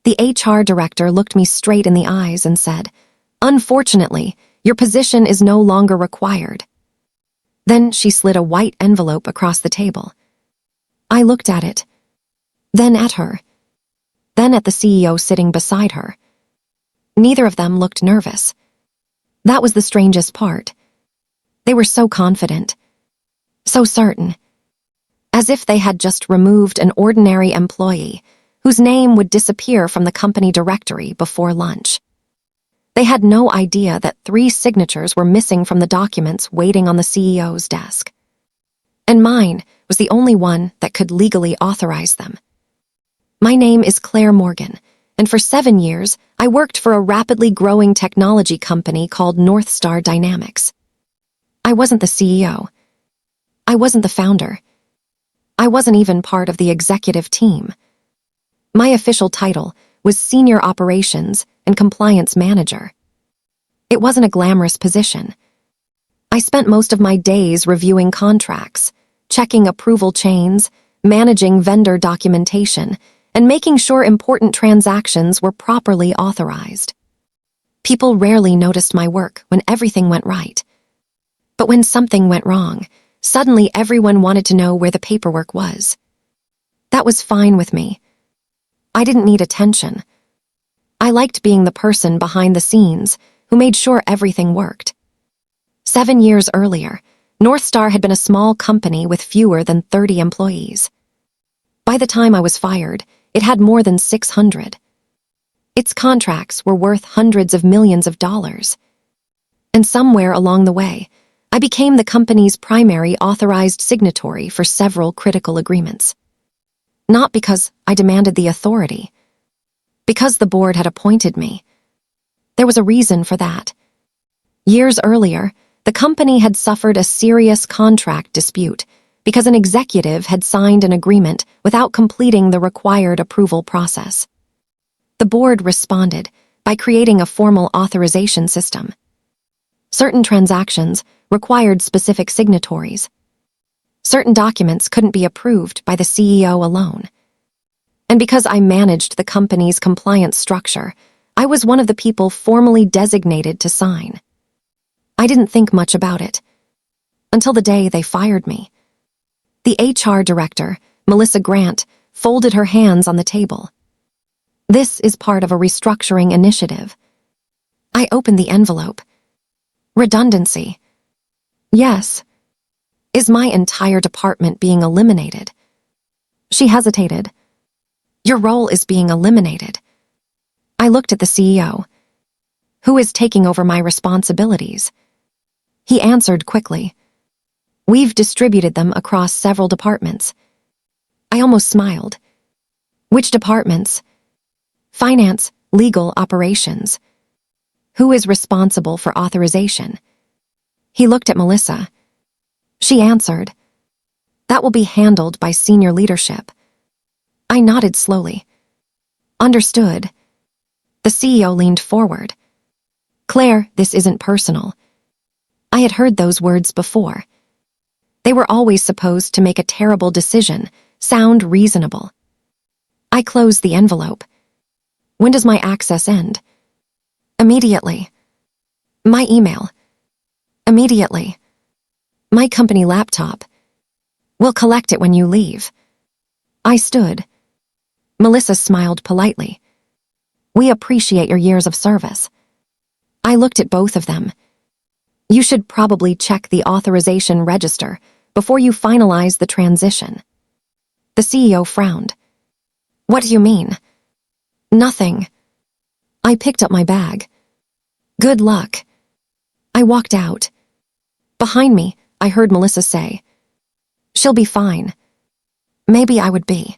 The HR director looked me straight in the eyes and said, "Unfortunately, your position is no longer required." Then she slid a white envelope across the table. I looked at it, then at her, then at the CEO sitting beside her. Neither of them looked nervous. That was the strangest part. They were so confident, so certain, as if they had just removed an ordinary employee whose name would disappear from the company directory before lunch. They had no idea that 3 signatures were missing from the documents waiting on the CEO's desk. And mine was the only one that could legally authorize them. My name is Claire Morgan, and for 7 years, I worked for a rapidly growing technology company called North Star Dynamics. I wasn't the CEO. I wasn't the founder. I wasn't even part of the executive team. My official title was Senior Operations and Compliance Manager. It wasn't a glamorous position. I spent most of my days reviewing contracts, checking approval chains, managing vendor documentation, and making sure important transactions were properly authorized. People rarely noticed my work when everything went right. But when something went wrong, suddenly everyone wanted to know where the paperwork was. That was fine with me. I didn't need attention. I liked being the person behind the scenes who made sure everything worked. 7 years earlier, North Star had been a small company with fewer than 30 employees. By the time I was fired, it had more than 600. Its contracts were worth hundreds of millions of dollars. And somewhere along the way, I became the company's primary authorized signatory for several critical agreements. Not because I demanded the authority. Because the board had appointed me. There was a reason for that. Years earlier, the company had suffered a serious contract dispute because an executive had signed an agreement without completing the required approval process. The board responded by creating a formal authorization system. Certain transactions required specific signatories. Certain documents couldn't be approved by the CEO alone. And because I managed the company's compliance structure, I was one of the people formally designated to sign. I didn't think much about it until the day they fired me. The HR director, Melissa Grant, folded her hands on the table. "This is part of a restructuring initiative." I opened the envelope. "Redundancy." "Yes. Is my entire department being eliminated?" She hesitated. "Your role is being eliminated." I looked at the CEO. "Who is taking over my responsibilities?" He answered quickly. "We've distributed them across several departments." I almost smiled. "Which departments?" "Finance, legal, operations." "Who is responsible for authorization?" He looked at Melissa. She answered, "That will be handled by senior leadership." I nodded slowly. "Understood." The CEO leaned forward. "Claire, this isn't personal." I had heard those words before. They were always supposed to make a terrible decision sound reasonable. I closed the envelope. "When does my access end?" "Immediately." "My email?" "Immediately." "My company laptop?" "We'll collect it when you leave." I stood. Melissa smiled politely. "We appreciate your years of service." I looked at both of them. "You should probably check the authorization register before you finalize the transition." The CEO frowned. "What do you mean?" "Nothing." I picked up my bag. "Good luck." I walked out. Behind me, I heard Melissa say, "She'll be fine." Maybe I would be.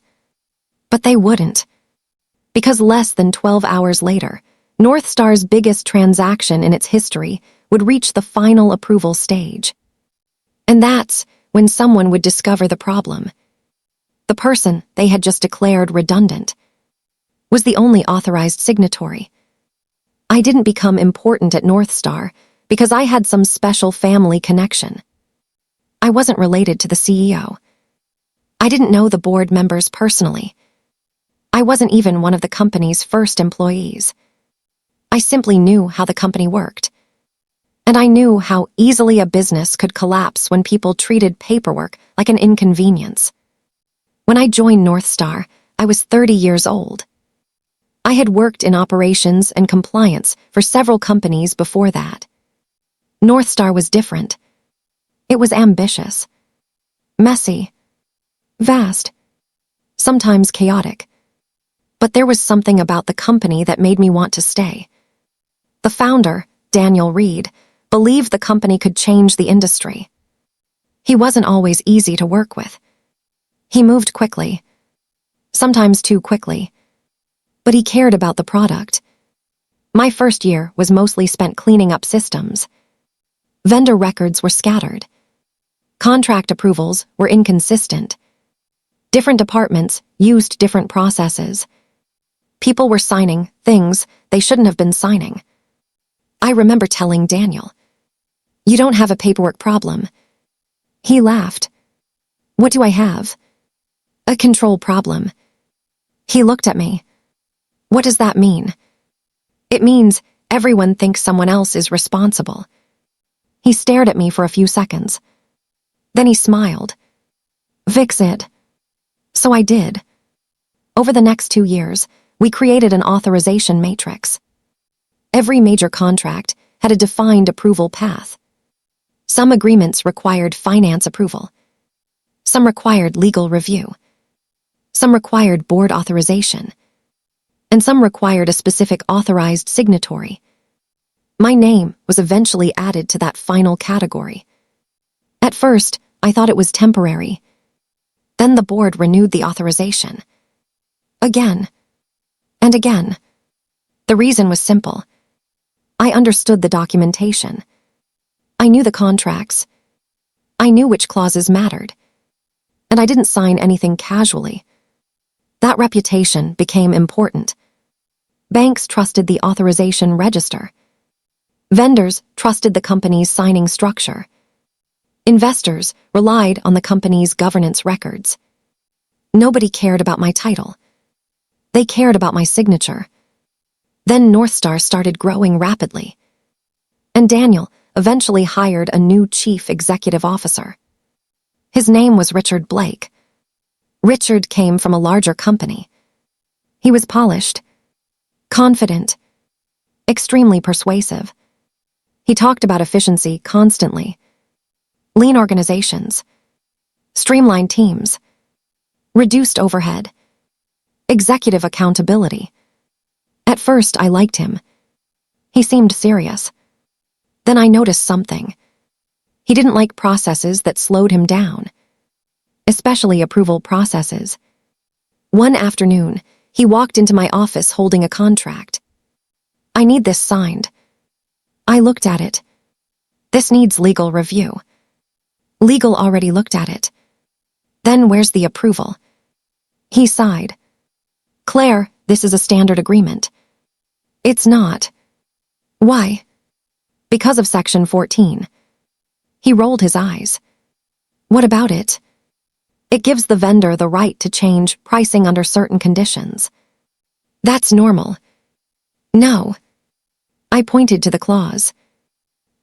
But they wouldn't. Because less than 12 hours later, North Star's biggest transaction in its history would reach the final approval stage. And that's when someone would discover the problem. The person they had just declared redundant was the only authorized signatory. I didn't become important at North Star because I had some special family connection. I wasn't related to the CEO. I didn't know the board members personally. I wasn't even one of the company's first employees. I simply knew how the company worked. And I knew how easily a business could collapse when people treated paperwork like an inconvenience. When I joined North Star, I was 30 years old. I had worked in operations and compliance for several companies before that. North Star was different. It was ambitious, messy, vast, sometimes chaotic. But there was something about the company that made me want to stay. The founder, Daniel Reed, believed the company could change the industry. He wasn't always easy to work with. He moved quickly, sometimes too quickly, but he cared about the product. My first year was mostly spent cleaning up systems. Vendor records were scattered. Contract approvals were inconsistent. Different departments used different processes. People were signing things they shouldn't have been signing. I remember telling Daniel, "You don't have a paperwork problem." He laughed. "What do I have?" "A control problem." He looked at me. "What does that mean?" "It means everyone thinks someone else is responsible." He stared at me for a few seconds. Then he smiled. "Fix it." So I did. Over the next 2 years, we created an authorization matrix. Every major contract had a defined approval path. Some agreements required finance approval. Some required legal review. Some required board authorization. And some required a specific authorized signatory. My name was eventually added to that final category. At first, I thought it was temporary. Then the board renewed the authorization. Again. And again. The reason was simple. I understood the documentation. I knew the contracts. I knew which clauses mattered. And I didn't sign anything casually. That reputation became important. Banks trusted the authorization register. Vendors trusted the company's signing structure. Investors relied on the company's governance records. Nobody cared about my title. They cared about my signature. Then North Star started growing rapidly. And Daniel eventually hired a new chief executive officer. His name was Richard Blake. Richard came from a larger company. He was polished, confident, extremely persuasive. He talked about efficiency constantly. Lean organizations, streamlined teams, reduced overhead, executive accountability. At first, I liked him. He seemed serious. Then I noticed something. He didn't like processes that slowed him down, especially approval processes. One afternoon, he walked into my office holding a contract. "I need this signed." I looked at it. "This needs legal review." "Legal already looked at it." "Then where's the approval?" He sighed. "Claire, this is a standard agreement." "It's not." "Why?" "Because of Section 14. He rolled his eyes. "What about it?" "It gives the vendor the right to change pricing under certain conditions." "That's normal." "No." I pointed to the clause.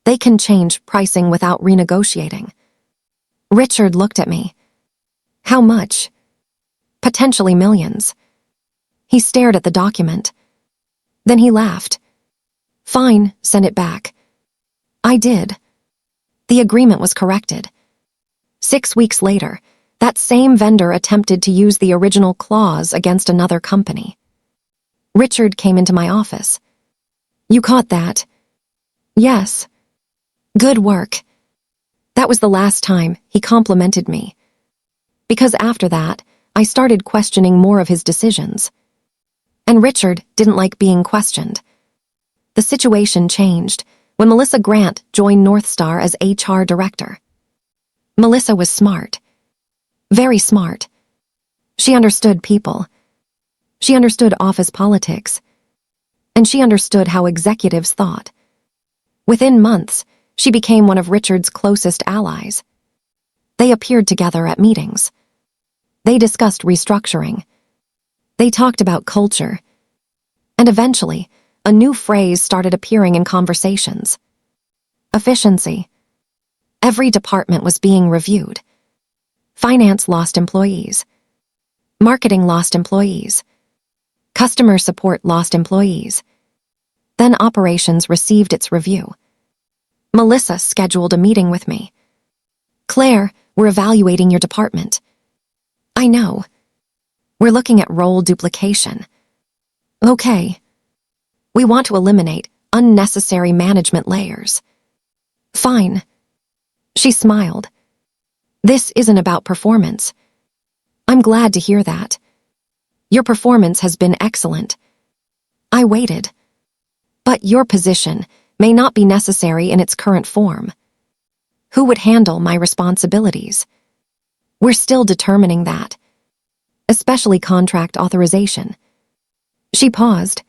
"They can change pricing without renegotiating." Richard looked at me. "How much?" "Potentially millions." He stared at the document. Then he laughed. "Fine, send it back." I did. The agreement was corrected. 6 weeks later, that same vendor attempted to use the original clause against another company. Richard came into my office. "You caught that?" "Yes." "Good work." That was the last time he complimented me. Because after that, I started questioning more of his decisions. And Richard didn't like being questioned. The situation changed when Melissa Grant joined North Star as HR director. Melissa was smart. Very smart. She understood people. She understood office politics. And she understood how executives thought. Within months, she became one of Richard's closest allies. They appeared together at meetings. They discussed restructuring. They talked about culture, and eventually, a new phrase started appearing in conversations. Efficiency. Every department was being reviewed. Finance lost employees. Marketing lost employees. Customer support lost employees. Then operations received its review. Melissa scheduled a meeting with me. Claire, we're evaluating your department. I know. We're looking at role duplication. Okay. We want to eliminate unnecessary management layers. Fine. She smiled. This isn't about performance. I'm glad to hear that. Your performance has been excellent. I waited. But your position may not be necessary in its current form. Who would handle my responsibilities? We're still determining that. Especially contract authorization. She paused.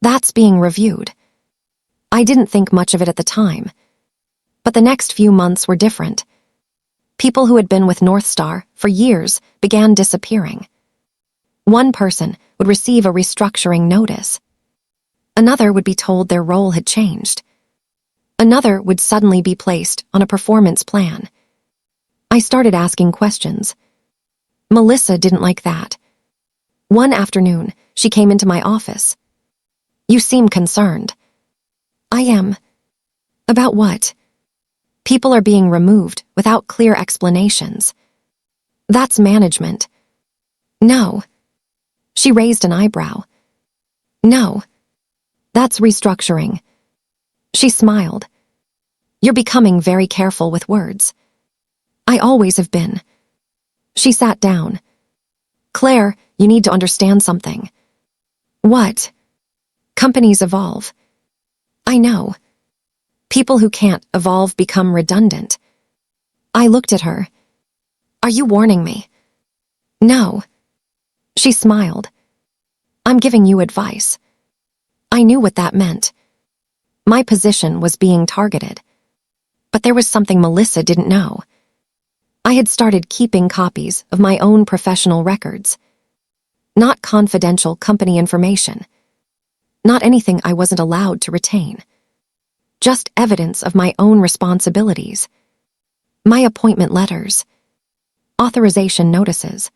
That's being reviewed. I didn't think much of it at the time. But the next few months were different. People who had been with North Star for years began disappearing. One person would receive a restructuring notice. Another would be told their role had changed. Another would suddenly be placed on a performance plan. I started asking questions. Melissa didn't like that. One afternoon, she came into my office. You seem concerned. I am. About what? People are being removed without clear explanations. That's management. No. She raised an eyebrow. No. That's restructuring. She smiled. You're becoming very careful with words. I always have been. She sat down. Claire, you need to understand something. What? Companies evolve. I know. People who can't evolve become redundant. I looked at her. Are you warning me? No. She smiled. I'm giving you advice. I knew what that meant. My position was being targeted. But there was something Melissa didn't know. I had started keeping copies of my own professional records. Not confidential company information. Not anything I wasn't allowed to retain. Just evidence of my own responsibilities. My appointment letters. Authorization notices.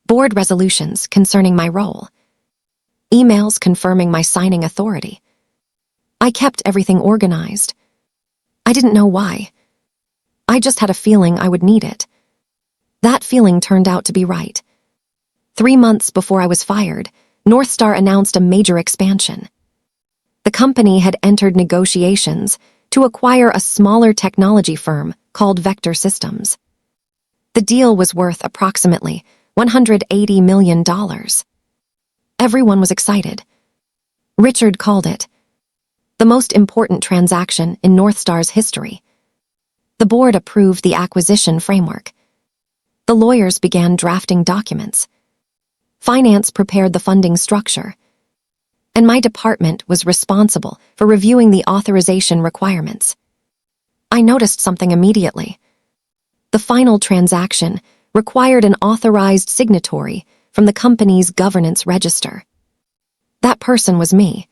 Board resolutions concerning my role. Emails confirming my signing authority. I kept everything organized. I didn't know why. I just had a feeling I would need it. That feeling turned out to be right. 3 months before I was fired, North Star announced a major expansion. The company had entered negotiations to acquire a smaller technology firm called Vector Systems. The deal was worth approximately $180 million. Everyone was excited. Richard called it the most important transaction in North Star's history. The board approved the acquisition framework. The lawyers began drafting documents. Finance prepared the funding structure. And my department was responsible for reviewing the authorization requirements. I noticed something immediately. The final transaction required an authorized signatory from the company's governance register. That person was me.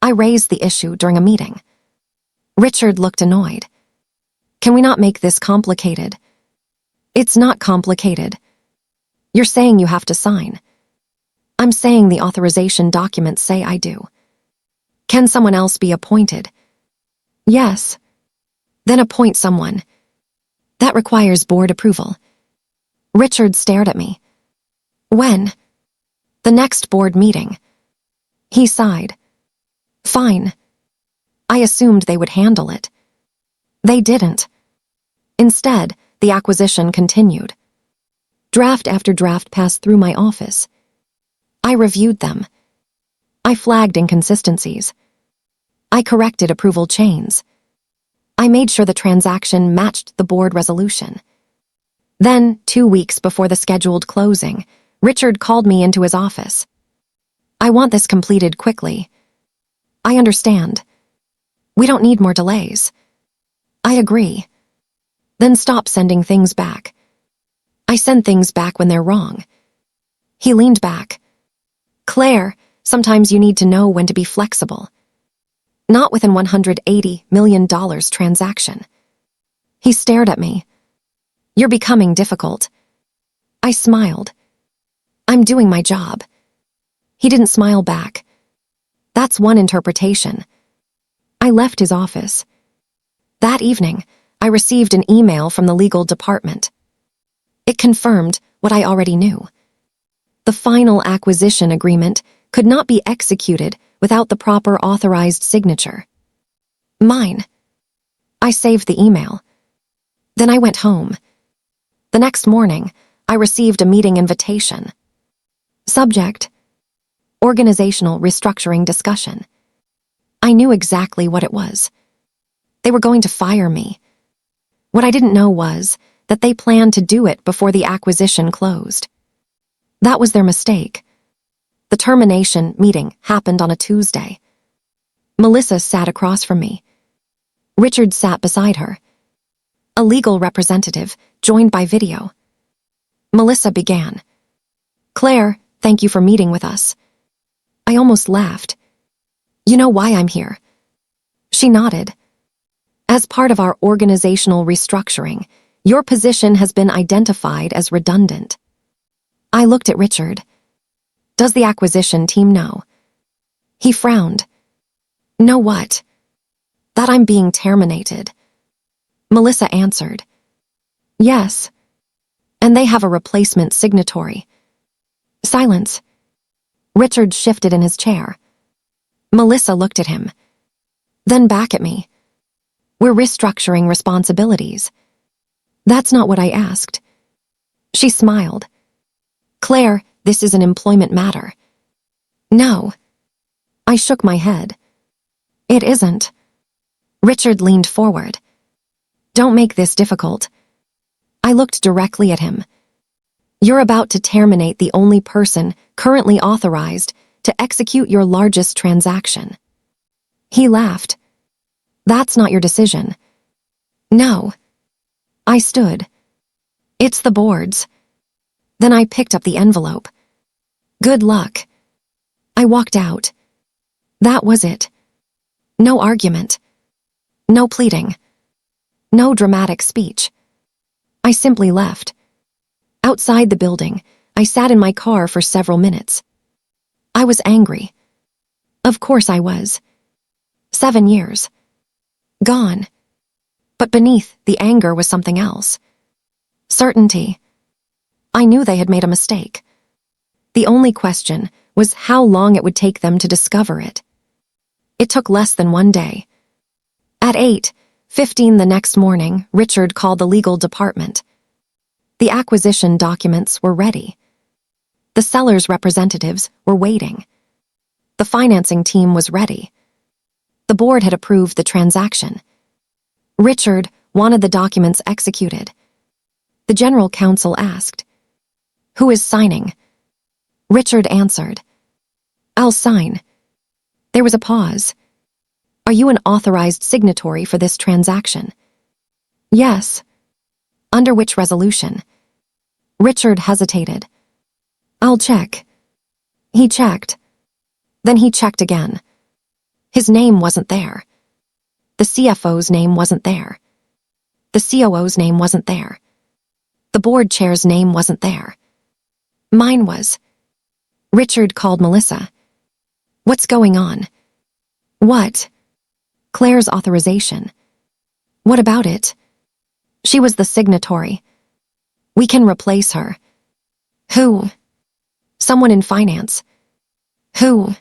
I raised the issue during a meeting. Richard looked annoyed. Can we not make this complicated? It's not complicated. You're saying you have to sign. I'm saying the authorization documents say I do. Can someone else be appointed? Yes. Then appoint someone. That requires board approval. Richard stared at me. When? The next board meeting. He sighed. Fine. I assumed they would handle it. They didn't. Instead, the acquisition continued. Draft after draft passed through my office. I reviewed them. I flagged inconsistencies. I corrected approval chains. I made sure the transaction matched the board resolution. Then, 2 weeks before the scheduled closing, Richard called me into his office. I want this completed quickly. I understand. We don't need more delays. I agree. Then stop sending things back. I send things back when they're wrong. He leaned back. Claire, sometimes you need to know when to be flexible. Not with an $180 million transaction. He stared at me. You're becoming difficult. I smiled. I'm doing my job. He didn't smile back. That's one interpretation. I left his office. That evening, I received an email from the legal department. It confirmed what I already knew. The final acquisition agreement could not be executed without the proper authorized signature. Mine. I saved the email. Then I went home. The next morning, I received a meeting invitation. Subject: organizational restructuring discussion. I knew exactly what it was. They were going to fire me. What I didn't know was that they planned to do it before the acquisition closed. That was their mistake. The termination meeting happened on a Tuesday. Melissa sat across from me. Richard sat beside her. A legal representative joined by video. Melissa began. Claire, thank you for meeting with us. I almost laughed. You know why I'm here? She nodded. As part of our organizational restructuring, your position has been identified as redundant. I looked at Richard. Does the acquisition team know? He frowned. Know what? That I'm being terminated. Melissa answered. Yes. And they have a replacement signatory. Silence. Richard shifted in his chair. Melissa looked at him. Then back at me. We're restructuring responsibilities. That's not what I asked. She smiled. Claire, this is an employment matter. No. I shook my head. It isn't. Richard leaned forward. Don't make this difficult. I looked directly at him. You're about to terminate the only person currently authorized to execute your largest transaction. He laughed. That's not your decision. No. I stood. It's the board's. Then I picked up the envelope. Good luck. I walked out. That was it. No argument. No pleading. No dramatic speech. I simply left. Outside the building, I sat in my car for several minutes. I was angry. Of course I was. 7 years. Gone. But beneath the anger was something else. Certainty. I knew they had made a mistake. The only question was how long it would take them to discover it. It took less than 1 day. At 8:15 the next morning, Richard called the legal department. The acquisition documents were ready. The seller's representatives were waiting. The financing team was ready. The board had approved the transaction. Richard wanted the documents executed. The general counsel asked, "Who is signing?" Richard answered, "I'll sign." There was a pause. "Are you an authorized signatory for this transaction?" "Yes." "Under which resolution?" Richard hesitated. "I'll check." He checked. Then he checked again. His name wasn't there. The CFO's name wasn't there. The COO's name wasn't there. The board chair's name wasn't there. Mine was. Richard called Melissa. "What's going on?" "What?" "Claire's authorization." "What about it?" "She was the signatory. We can replace her." "Who?" "Someone in finance." "Who?"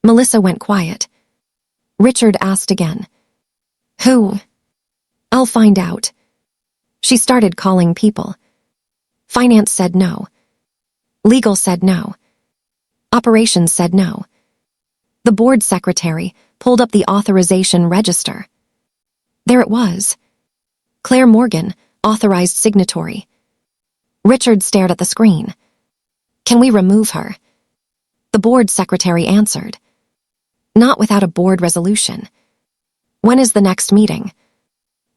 Melissa went quiet. Richard asked again. "Who?" "I'll find out." She started calling people. Finance said no. Legal said no. Operations said no. The board secretary pulled up the authorization register. There it was. Claire Morgan, authorized signatory. Richard stared at the screen. "Can we remove her?" The board secretary answered. "Not without a board resolution." "When is the next meeting?"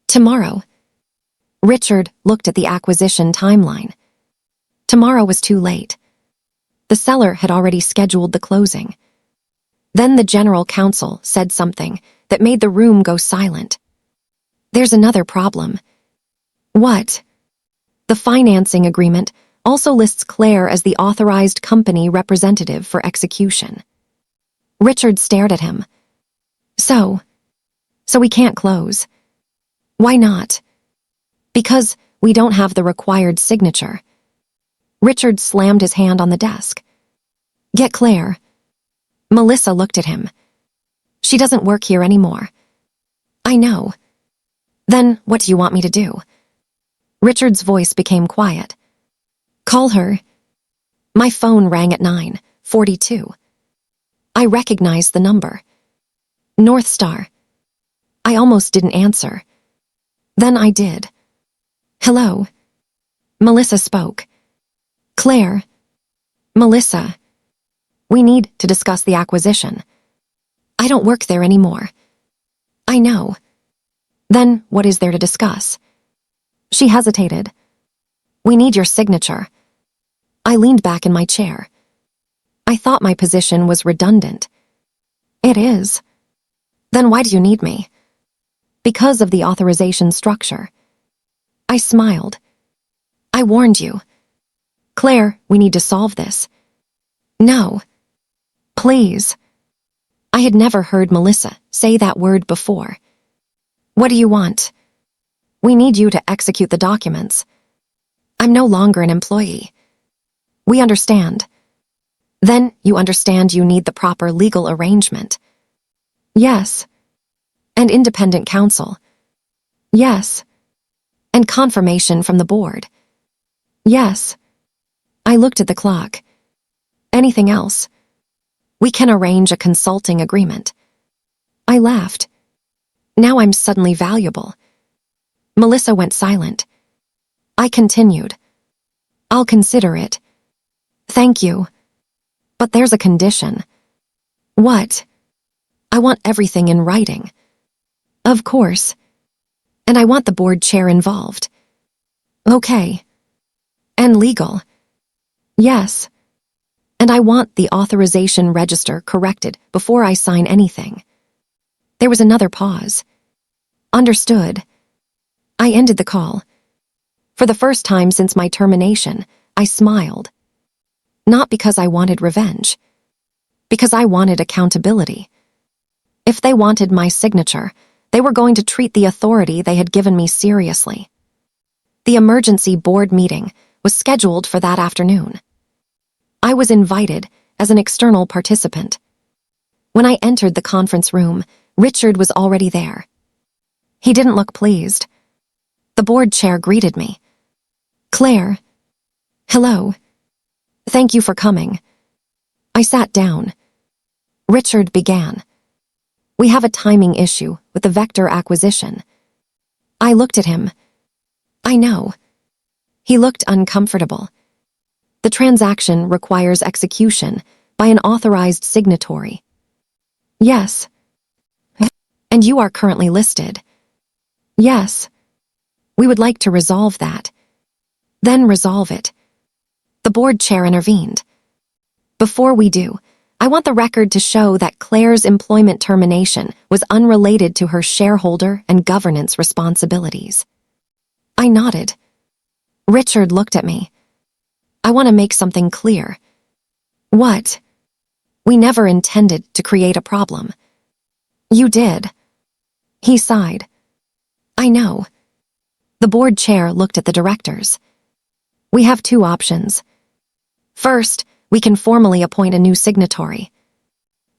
"Tomorrow." Richard looked at the acquisition timeline. Tomorrow was too late. The seller had already scheduled the closing. Then the general counsel said something that made the room go silent. There's another problem. What? The financing agreement also lists Claire as the authorized company representative for execution. Richard stared at him. So we can't close. Why not? Because we don't have the required signature. Richard slammed his hand on the desk. Get Claire. Melissa looked at him. She doesn't work here anymore. I know. Then what do you want me to do? Richard's voice became quiet. Call her. My phone rang at 9:42. I recognized the number. North Star. I almost didn't answer. Then I did. Hello. Melissa spoke. Claire. Melissa. We need to discuss the acquisition. I don't work there anymore. I know. Then what is there to discuss? She hesitated. We need your signature. I leaned back in my chair. I thought my position was redundant. It is. Then why do you need me? Because of the authorization structure. I smiled. I warned you. Claire, we need to solve this. No. Please. I had never heard Melissa say that word before. What do you want? We need you to execute the documents. I'm no longer an employee. We understand. Then you understand you need the proper legal arrangement. Yes. And independent counsel. Yes. And confirmation from the board. Yes. I looked at the clock. Anything else? We can arrange a consulting agreement. I laughed. Now I'm suddenly valuable. Melissa went silent. I continued. I'll consider it. Thank you. But there's a condition. What? I want everything in writing. Of course. And I want the board chair involved. Okay. And legal. Yes. And I want the authorization register corrected before I sign anything. There was another pause. Understood. I ended the call. For the first time since my termination, I smiled. Not because I wanted revenge. Because I wanted accountability. If they wanted my signature, they were going to treat the authority they had given me seriously. The emergency board meeting was scheduled for that afternoon. I was invited as an external participant. When I entered the conference room, Richard was already there. He didn't look pleased. The board chair greeted me. Claire. Hello. Thank you for coming. I sat down. Richard began. We have a timing issue with the Vector acquisition. I looked at him. I know. He looked uncomfortable. The transaction requires execution by an authorized signatory. Yes. And you are currently listed. Yes. We would like to resolve that. Then resolve it. The board chair intervened. Before we do, I want the record to show that Claire's employment termination was unrelated to her shareholder and governance responsibilities. I nodded. Richard looked at me. I want to make something clear. What? We never intended to create a problem. You did. He sighed. I know. The board chair looked at the directors. We have two options. First, we can formally appoint a new signatory.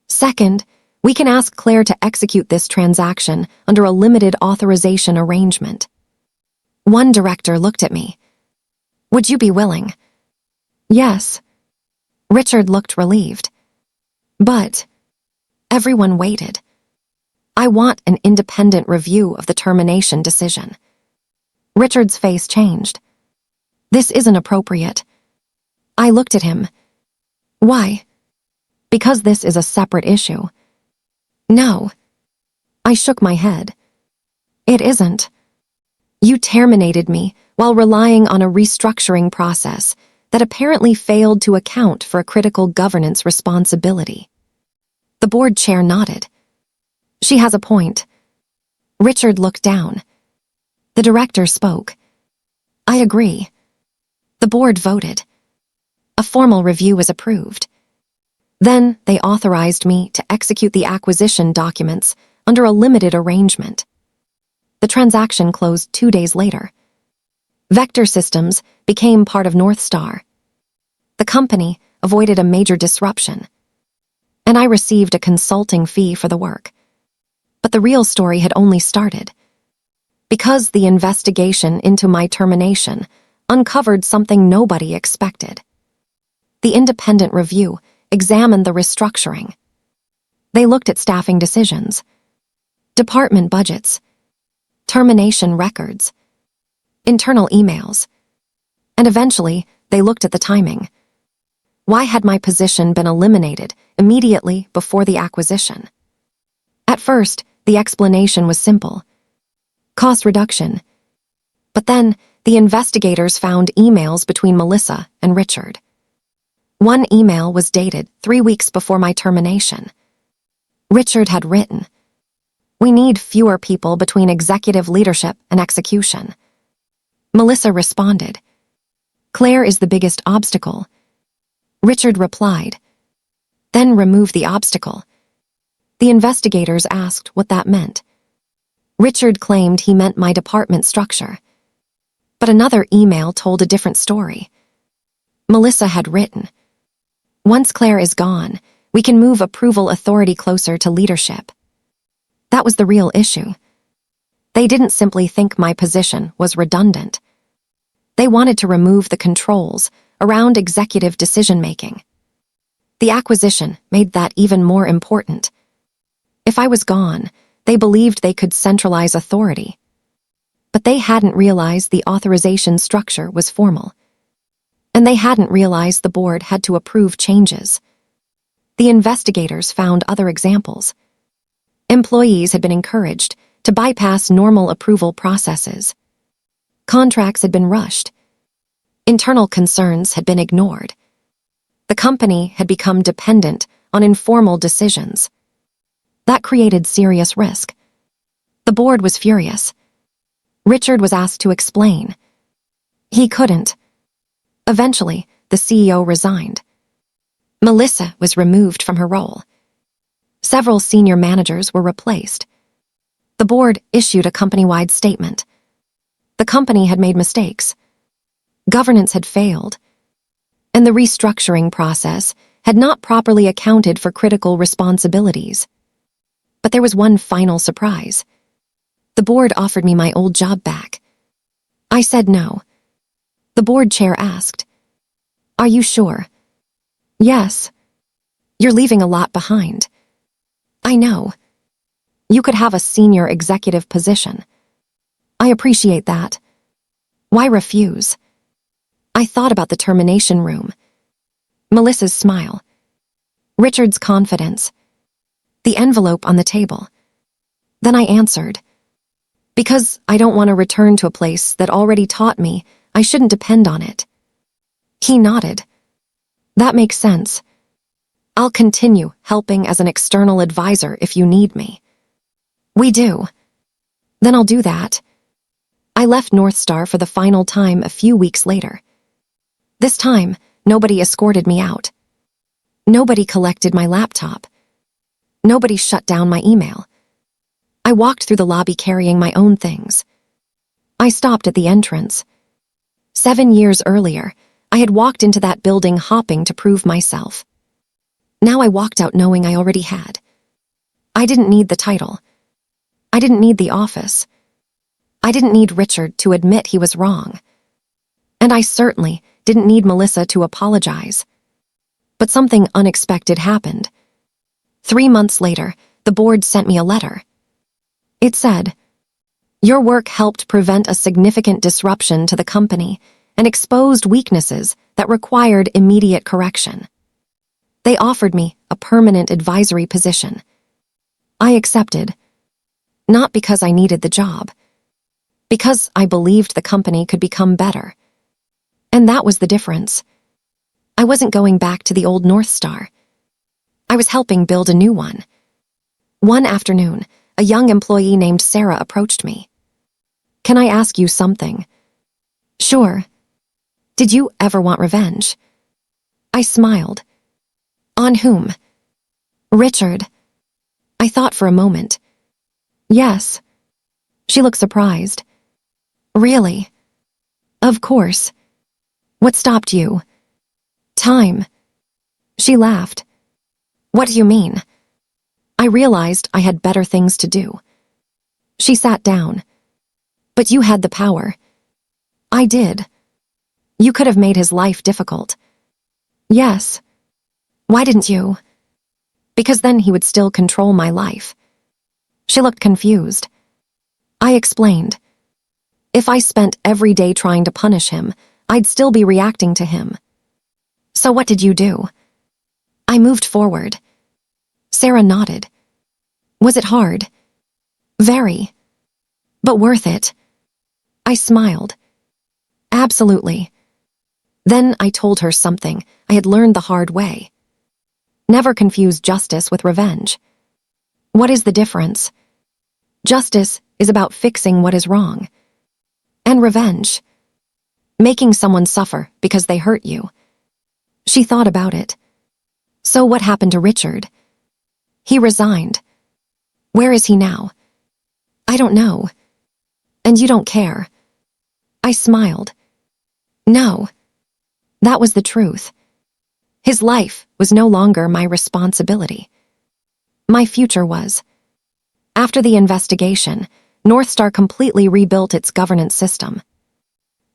Second, we can ask Claire to execute this transaction under a limited authorization arrangement. One director looked at me. Would you be willing? Yes. Richard looked relieved. But everyone waited. I want an independent review of the termination decision. Richard's face changed. This isn't appropriate. I looked at him. Why? Because this is a separate issue. No. I shook my head. It isn't. You terminated me while relying on a restructuring process that apparently failed to account for a critical governance responsibility. The board chair nodded. She has a point. Richard looked down. The director spoke. I agree. The board voted. A formal review was approved. Then they authorized me to execute the acquisition documents under a limited arrangement. The transaction closed 2 days later. Vector Systems became part of North Star. The company avoided a major disruption, and I received a consulting fee for the work. But the real story had only started. Because the investigation into my termination uncovered something nobody expected. The independent review examined the restructuring. They looked at staffing decisions, department budgets, termination records, internal emails, and eventually they looked at the timing. Why had my position been eliminated immediately before the acquisition? At first, the explanation was simple: cost reduction. But then, the investigators found emails between Melissa and Richard. One email was dated 3 weeks before my termination. Richard had written, "We need fewer people between executive leadership and execution." Melissa responded, "Claire is the biggest obstacle." Richard replied, "Then remove the obstacle." The investigators asked what that meant. Richard claimed he meant my department structure. But another email told a different story. Melissa had written, "Once Claire is gone, we can move approval authority closer to leadership." That was the real issue. They didn't simply think my position was redundant. They wanted to remove the controls around executive decision-making. The acquisition made that even more important. If I was gone, they believed they could centralize authority. But they hadn't realized the authorization structure was formal. And they hadn't realized the board had to approve changes. The investigators found other examples. Employees had been encouraged to bypass normal approval processes. Contracts had been rushed. Internal concerns had been ignored. The company had become dependent on informal decisions. That created serious risk. The board was furious. Richard was asked to explain. He couldn't. Eventually, the CEO resigned. Melissa was removed from her role. Several senior managers were replaced. The board issued a company-wide statement. The company had made mistakes. Governance had failed. And the restructuring process had not properly accounted for critical responsibilities. But there was one final surprise. The board offered me my old job back. I said no. The board chair asked, "Are you sure?" "Yes. You're leaving a lot behind." "I know. You could have a senior executive position." "I appreciate that. Why refuse?" I thought about the termination room. Melissa's smile. Richard's confidence. The envelope on the table. Then I answered, "Because I don't want to return to a place that already taught me I shouldn't depend on it." He nodded. "That makes sense. I'll continue helping as an external advisor if you need me." "We do." "Then I'll do that." I left North Star for the final time a few weeks later. This time, nobody escorted me out. Nobody collected my laptop. Nobody shut down my email. I walked through the lobby carrying my own things. I stopped at the entrance. 7 years earlier, I had walked into that building hopping to prove myself. Now I walked out knowing I already had. I didn't need the title. I didn't need the office. I didn't need Richard to admit he was wrong. And I certainly didn't need Melissa to apologize. But something unexpected happened. 3 months later, the board sent me a letter. It said, "Your work helped prevent a significant disruption to the company and exposed weaknesses that required immediate correction." They offered me a permanent advisory position. I accepted, not because I needed the job, because I believed the company could become better. And that was the difference. I wasn't going back to the old North Star. I was helping build a new one. One afternoon, a young employee named Sarah approached me. "Can I ask you something?" "Sure. Did you ever want revenge?" I smiled. "On whom?" "Richard." I thought for a moment. "Yes." She looked surprised. "Really?" "Of course. What stopped you?" "Time." She laughed. "What do you mean?" I realized I had better things to do. She sat down. "But you had the power." "I did." "You could have made his life difficult." "Yes." "Why didn't you?" "Because then he would still control my life." She looked confused. I explained. "If I spent every day trying to punish him, I'd still be reacting to him." "So what did you do?" I moved forward. Sarah nodded. "Was it hard?" "Very. But worth it." I smiled. "Absolutely." Then I told her something I had learned the hard way. Never confuse justice with revenge. What is the difference? Justice is about fixing what is wrong. And revenge, making someone suffer because they hurt you. She thought about it. "So what happened to Richard?" "He resigned." "Where is he now?" "I don't know." "And you don't care?" I smiled. "No." That was the truth. His life was no longer my responsibility. My future was. After the investigation, North Star completely rebuilt its governance system.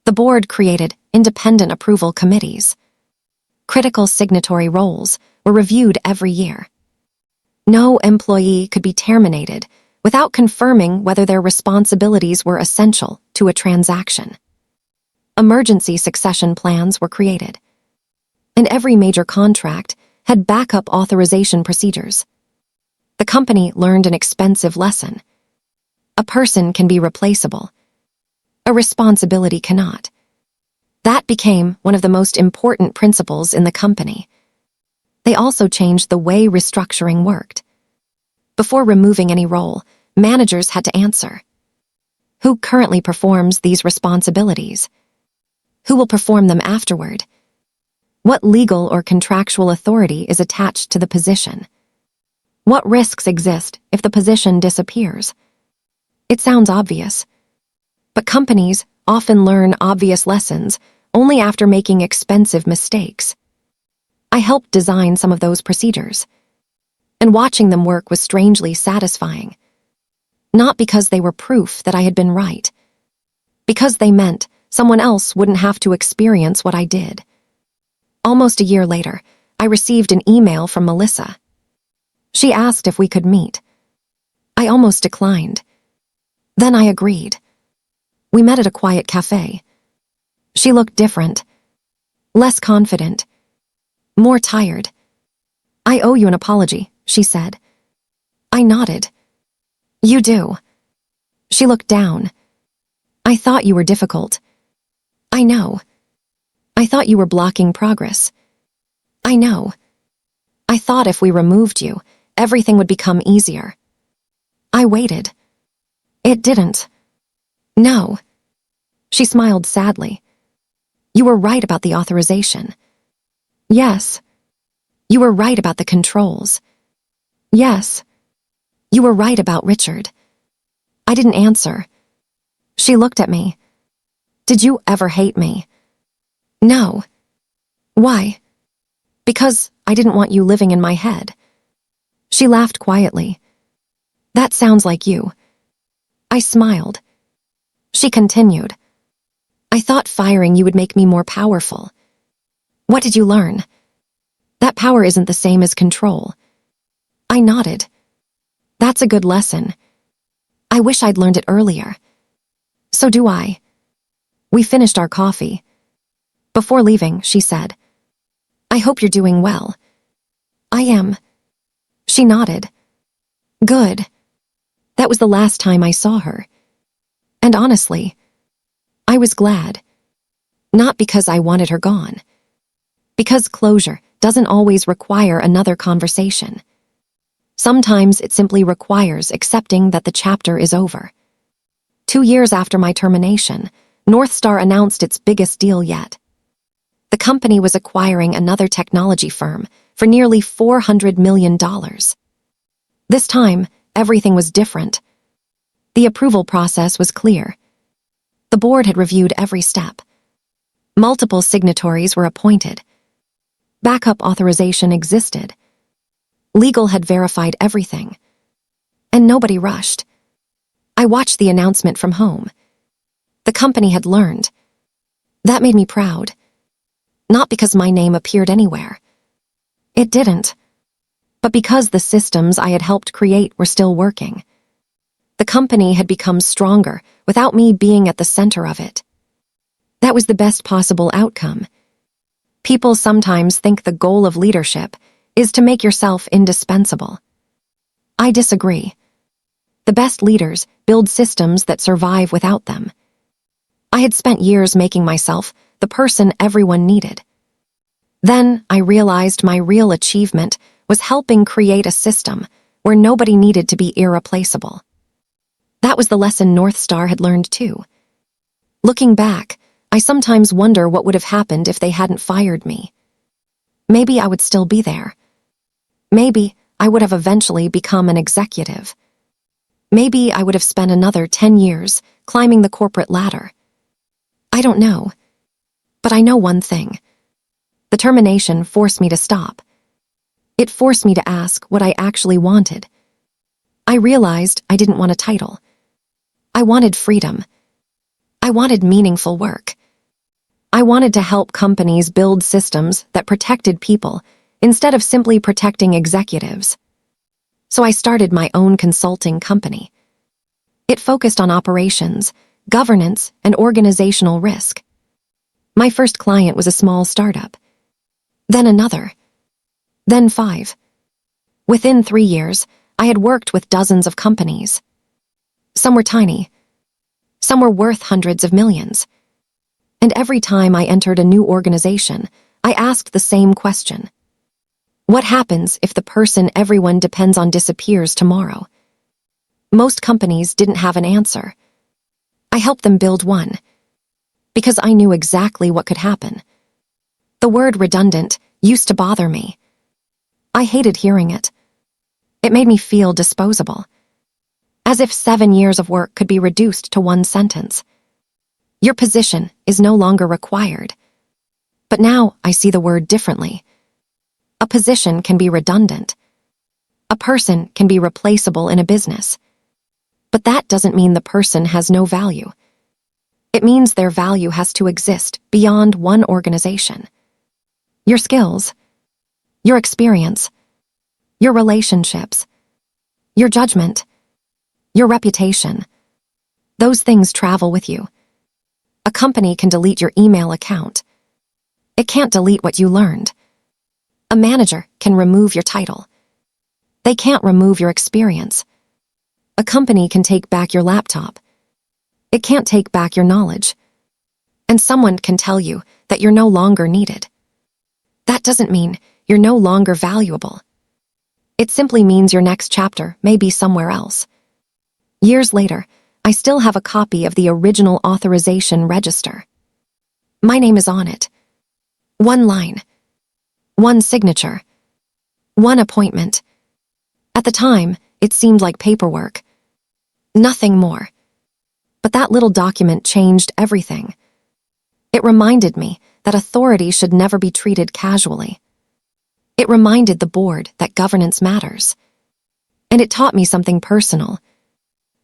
The board created independent approval committees. Critical signatory roles were reviewed every year. No employee could be terminated without confirming whether their responsibilities were essential to a transaction. Emergency succession plans were created. And every major contract had backup authorization procedures. The company learned an expensive lesson. A person can be replaceable. A responsibility cannot. That became one of the most important principles in the company. They also changed the way restructuring worked. Before removing any role, managers had to answer. Who currently performs these responsibilities? Who will perform them afterward? What legal or contractual authority is attached to the position? What risks exist if the position disappears? It sounds obvious. But companies often learn obvious lessons only after making expensive mistakes. I helped design some of those procedures. And watching them work was strangely satisfying. Not because they were proof that I had been right. Because they meant someone else wouldn't have to experience what I did. Almost a year later, I received an email from Melissa. She asked if we could meet. I almost declined. Then I agreed. We met at a quiet cafe. She looked different. Less confident. More tired. "I owe you an apology," she said. I nodded. "You do." She looked down. "I thought you were difficult." "I know." "I thought you were blocking progress." "I know." "I thought if we removed you, everything would become easier." I waited. It didn't. "No." She smiled sadly. "You were right about the authorization." "Yes." "You were right about the controls." "Yes." "You were right about Richard." I didn't answer. She looked at me. "Did you ever hate me?" "No." "Why?" "Because I didn't want you living in my head." She laughed quietly. "That sounds like you." I smiled. She continued. "I thought firing you would make me more powerful." "What did you learn?" "That power isn't the same as control." I nodded. "That's a good lesson. I wish I'd learned it earlier." "So do I." We finished our coffee. Before leaving, she said, "I hope you're doing well." "I am." She nodded. "Good." That was the last time I saw her. And honestly, I was glad. Not because I wanted her gone. Because closure doesn't always require another conversation. Sometimes it simply requires accepting that the chapter is over. 2 years after my termination, North Star announced its biggest deal yet. The company was acquiring another technology firm for nearly $400 million. This time, everything was different. The approval process was clear. The board had reviewed every step. Multiple signatories were appointed. Backup authorization existed. Legal had verified everything. And nobody rushed. I watched the announcement from home. The company had learned. That made me proud. Not because my name appeared anywhere. It didn't. But because the systems I had helped create were still working. The company had become stronger without me being at the center of it. That was the best possible outcome. People sometimes think the goal of leadership is to make yourself indispensable. I disagree. The best leaders build systems that survive without them. I had spent years making myself the person everyone needed. Then I realized my real achievement was helping create a system where nobody needed to be irreplaceable. That was the lesson North Star had learned too. Looking back, I sometimes wonder what would have happened if they hadn't fired me. Maybe I would still be there. Maybe I would have eventually become an executive. Maybe I would have spent another 10 years climbing the corporate ladder. I don't know. But I know one thing. The termination forced me to stop. It forced me to ask what I actually wanted. I realized I didn't want a title. I wanted freedom. I wanted meaningful work. I wanted to help companies build systems that protected people instead of simply protecting executives. So I started my own consulting company. It focused on operations, governance, and organizational risk. My first client was a small startup. Then another. Then 5. Within 3 years, I had worked with dozens of companies. Some were tiny. Some were worth hundreds of millions. And every time I entered a new organization, I asked the same question. What happens if the person everyone depends on disappears tomorrow? Most companies didn't have an answer. I helped them build one. Because I knew exactly what could happen. The word redundant used to bother me. I hated hearing it. It made me feel disposable. As if 7 years of work could be reduced to one sentence. Your position is no longer required. But now I see the word differently. A position can be redundant. A person can be replaceable in a business. But that doesn't mean the person has no value. It means their value has to exist beyond one organization. Your skills, your experience, your relationships, your judgment, your reputation. Those things travel with you. A company can delete your email account. It can't delete what you learned. A manager can remove your title. They can't remove your experience. A company can take back your laptop. It can't take back your knowledge. And someone can tell you that you're no longer needed. That doesn't mean you're no longer valuable. It simply means your next chapter may be somewhere else. Years later, I still have a copy of the original authorization register. My name is on it. One line. One signature. One appointment. At the time, it seemed like paperwork. Nothing more. But that little document changed everything. It reminded me that authority should never be treated casually. It reminded the board that governance matters. And it taught me something personal.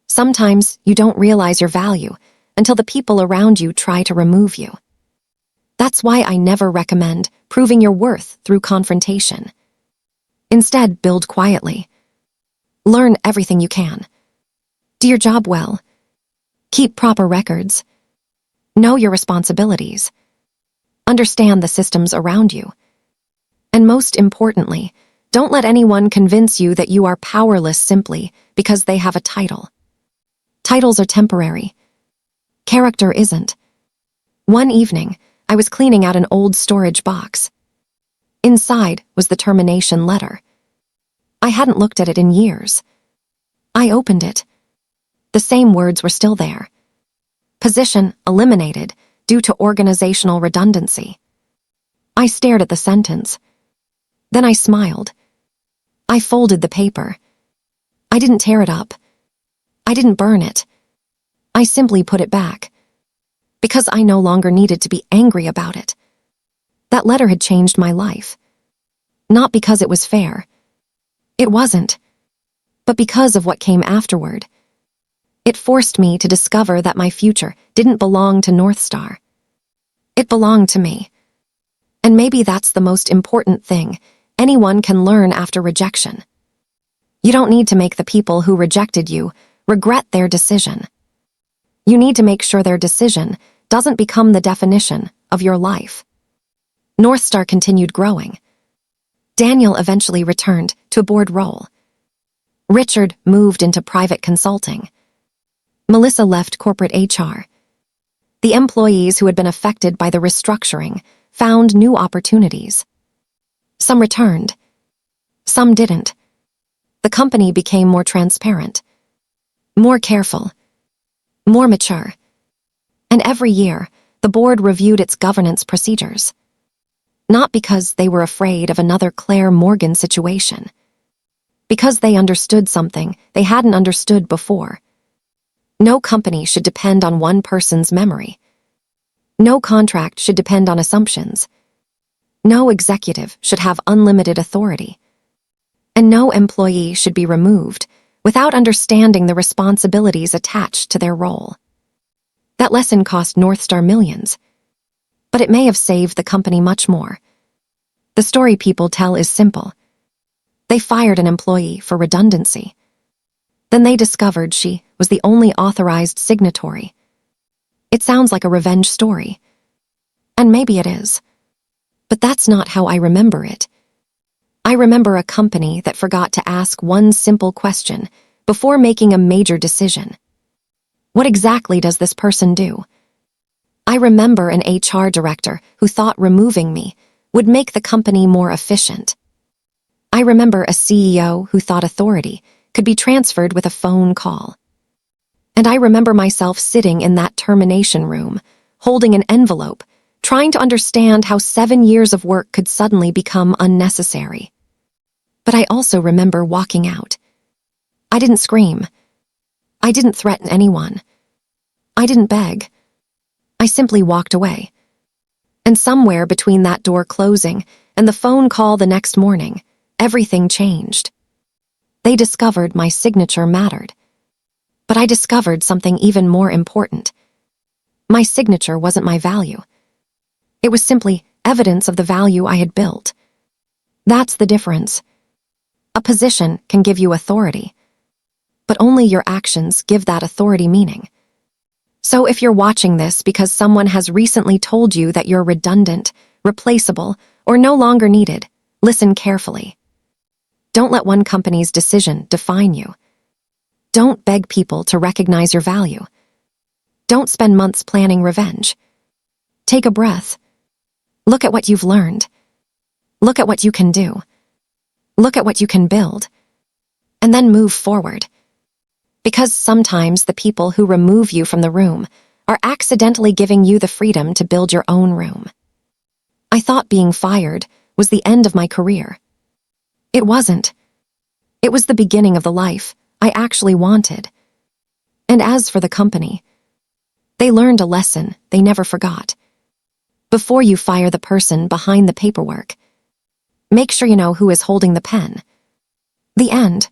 Sometimes you don't realize your value until the people around you try to remove you. That's why I never recommend proving your worth through confrontation. Instead, build quietly. Learn everything you can. Do your job well. Keep proper records. Know your responsibilities. Understand the systems around you. And most importantly, don't let anyone convince you that you are powerless simply because they have a title. Titles are temporary. Character isn't. One evening, I was cleaning out an old storage box. Inside was the termination letter. I hadn't looked at it in years. I opened it. The same words were still there. Position eliminated due to organizational redundancy. I stared at the sentence. Then I smiled. I folded the paper. I didn't tear it up. I didn't burn it. I simply put it back. Because I no longer needed to be angry about it. That letter had changed my life. Not because it was fair. It wasn't. But because of what came afterward. It forced me to discover that my future didn't belong to North Star. It belonged to me. And maybe that's the most important thing anyone can learn after rejection. You don't need to make the people who rejected you regret their decision. You need to make sure their decision doesn't become the definition of your life. North Star continued growing. Daniel eventually returned to a board role. Richard moved into private consulting. Melissa left corporate HR. The employees who had been affected by the restructuring found new opportunities. Some returned. Some didn't. The company became more transparent, more careful, more mature. And every year, the board reviewed its governance procedures. Not because they were afraid of another Claire Morgan situation. Because they understood something they hadn't understood before. No company should depend on one person's memory. No contract should depend on assumptions. No executive should have unlimited authority. And no employee should be removed without understanding the responsibilities attached to their role. That lesson cost North Star millions, but it may have saved the company much more. The story people tell is simple. They fired an employee for redundancy. Then they discovered she was the only authorized signatory. It sounds like a revenge story. And maybe it is. But that's not how I remember it. I remember a company that forgot to ask one simple question before making a major decision. What exactly does this person do? I remember an HR director who thought removing me would make the company more efficient. I remember a CEO who thought authority could be transferred with a phone call. And I remember myself sitting in that termination room, holding an envelope, trying to understand how 7 years of work could suddenly become unnecessary. But I also remember walking out. I didn't scream. I didn't threaten anyone. I didn't beg. I simply walked away. And somewhere between that door closing and the phone call the next morning, everything changed. They discovered my signature mattered. But I discovered something even more important. My signature wasn't my value. It was simply evidence of the value I had built. That's the difference. A position can give you authority, but only your actions give that authority meaning. So if you're watching this because someone has recently told you that you're redundant, replaceable, or no longer needed, listen carefully. Don't let one company's decision define you. Don't beg people to recognize your value. Don't spend months planning revenge. Take a breath. Look at what you've learned. Look at what you can do. Look at what you can build. And then move forward. Because sometimes the people who remove you from the room are accidentally giving you the freedom to build your own room. I thought being fired was the end of my career. It wasn't. It was the beginning of the life I actually wanted. And as for the company, they learned a lesson they never forgot. Before you fire the person behind the paperwork, make sure you know who is holding the pen. The end.